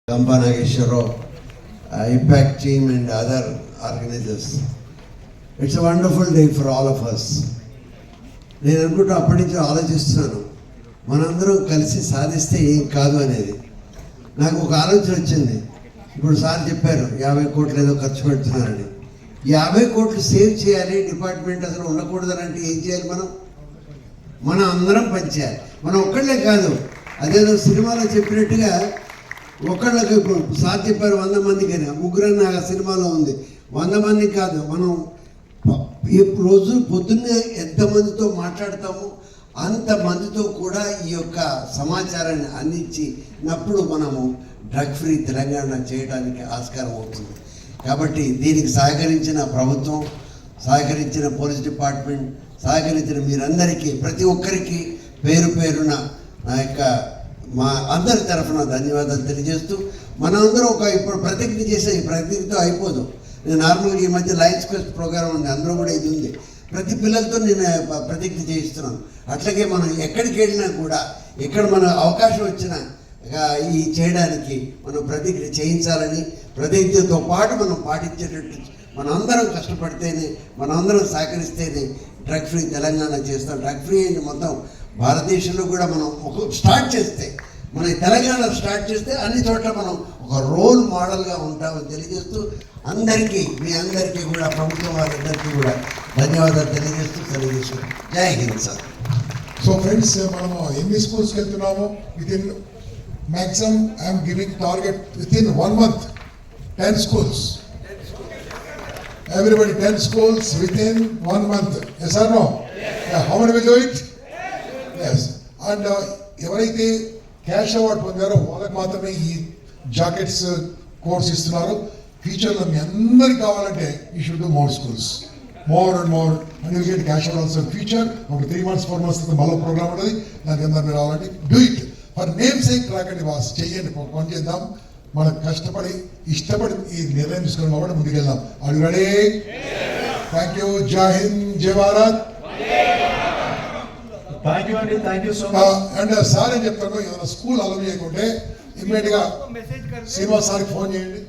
Gampa Nageshwara, Impact team and other organizers. It's a wonderful day for all of us. నేను అనుకుంటా అప్పటి నుంచి ఆలోచిస్తున్నాను, మనందరం కలిసి సాధిస్తే ఏం కాదు అనేది. నాకు ఒక ఆలోచన వచ్చింది. ఇప్పుడు సార్ చెప్పారు 50 కోట్లు ఏదో ఖర్చు పెడుతున్నారని. 50 కోట్లు సేవ్ చేయాలి, డిపార్ట్మెంట్ అసలు ఉండకూడదనంటే ఏం చేయాలి? మనం అందరం పనిచేయాలి. మనం ఒక్కళ్ళే కాదు, అదేదో సినిమాలో చెప్పినట్టుగా ఒకళ్ళకి ఇప్పుడు సార్ చెప్పారు 100 మందికి, ముగ్గురన్న సినిమాలో ఉంది. 100 మంది కాదు, మనం ఈ రోజు పొద్దున్నే ఎంతమందితో మాట్లాడతామో అంతమందితో కూడా ఈ యొక్క సమాచారాన్ని అందించినప్పుడు మనము డ్రగ్ ఫ్రీ తెలంగాణ చేయడానికి ఆస్కారం అవుతుంది. కాబట్టి దీనికి సహకరించిన ప్రభుత్వం, సహకరించిన పోలీస్ డిపార్ట్మెంట్, సహకరించిన మీరందరికీ, ప్రతి ఒక్కరికి పేరు పేరున నా యొక్క మా అందరి తరఫున ధన్యవాదాలు తెలియజేస్తూ, మనందరం ఇప్పుడు ప్రతిజ్ఞ చేసే, ప్రతిజ్ఞతో అయిపోదు. నేను నార్మల్గా ఈ మధ్య లయన్స్ క్వెస్ట్ ప్రోగ్రామ్ ఉంది, అందులో కూడా ఇది ఉంది. ప్రతి పిల్లలతో నేను ప్రతిజ్ఞ చేయిస్తున్నాను. అట్లాగే మనం ఎక్కడికి వెళ్ళినా కూడా, ఎక్కడ మన అవకాశం వచ్చినా ఈ చేయడానికి మనం ప్రతిజ్ఞ చేయించాలని, ప్రతిజ్ఞతో పాటు మనం పాటించేటట్టు మనందరం కష్టపడితేనే, మనందరం సహకరిస్తేనే డ్రగ్ ఫ్రీ తెలంగాణ చేస్తాం. డ్రగ్ ఫ్రీ అని మొత్తం భారతదేశంలో కూడా మనం స్టార్ట్ చేస్తే, మన తెలంగాణ స్టార్ట్ చేస్తే అన్ని చోట్ల మనం ఒక రోల్ మోడల్గా ఉంటామని తెలియజేస్తూ, అందరికీ మీ అందరికీ కూడా, ప్రభుత్వం వారందరికీ కూడా ధన్యవాదాలు తెలియజేస్తూ సెలవు. జై హింద్ సార్. సో ఫ్రెండ్స్, మనము ఎన్ని స్కూల్స్కి వెళ్తున్నాము? Within maximum I'm giving target within 1 month 10 schools. Everybody 10 schools within 1 month. Yes or no? Yeah. How many will do it? Yes. And ఎవరైతే క్యాష్ అవార్డ్ పొందారో వాళ్ళకి మాత్రమే ఈ జాకెట్స్ కోర్స్ ఇస్తున్నారు. ఫ్యూచర్లో మీ అందరికి కావాలంటే you should do more schools, more and more, and you get cash award also future. ఒక 3 months 4 months మళ్ళీ ప్రోగ్రామ్ ఉంటుంది, దానికి అందరు మీరు రావాలంటే do it for name sake. రాకండి వాస్, చెయ్యండి, పని చేద్దాం. మనం కష్టపడి ఇష్టపడి ఈ నిర్ణయం తీసుకుని కాబట్టి ముందుకెళ్దాం. Are you ready? Thank you. జై హింద్, జై భారత్. థ్యాంక్ యూ అండి, thank you so much. And sir ఏం చెప్తాను, ఏదైనా స్కూల్ అలౌ చేయకుంటే ఇమ్మీడియట్ గా శ్రీనివాస్ సార్కి ఫోన్ చేయండి.